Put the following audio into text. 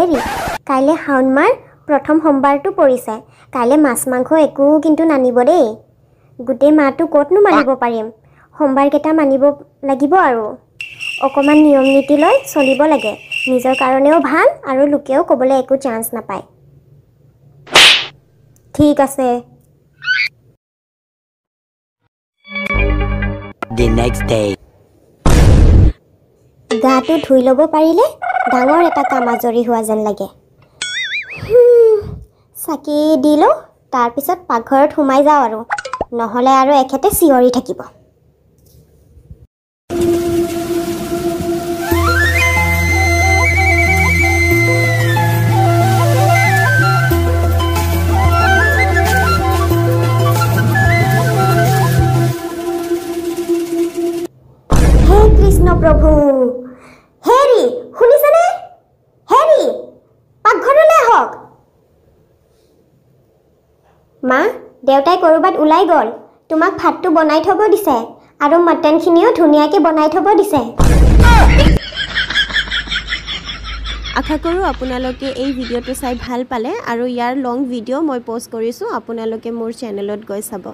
হেৰি কাইলে শাওন মাৰ প্ৰথম সোমবাৰটো পৰিছে কাইলে মাছ মাংস একো কিন্তু নানিব দেই গোটেই মাহটো ক'তনো মানিব পাৰিম সোমবাৰ কেইটা মানিব লাগিব আৰু অকমান নিয়ম নীতি লৈ চলিব লাগে নিজৰ কাৰণেও ভাল আৰু লোকেও ক'বলৈ একো চান্স নাপায় ঠিক আছে The next day গাটো ধুই ল'ব পাৰিলে ডাঙৰ এটা কাম আজৰি হোৱা যেন লাগে চাকি দিলো তাৰ পিছত পাকঘৰত সোমাই যাওঁ আৰু নহলে আৰু এখেতে চিঞৰি থাকিব হে কৃষ্ণ প্ৰভু হেৰি শুনিছেনে হেৰি পাকঘৰলৈ আহক মা দেউতাই কৰবাত ওলাই গ'ল তোমাক ভাতটো বনাই থব দিছে আৰু মটনখিনিও ধুনীয়াকৈ বনাই থব দিছে আশা কৰোঁ আপোনালোকে এই ভিডিঅ'টো চাই ভাল পালে আৰু ইয়াৰ লং ভিডিঅ' মই পোষ্ট কৰিছোঁ আপোনালোকে মোৰ চেনেলত গৈ চাব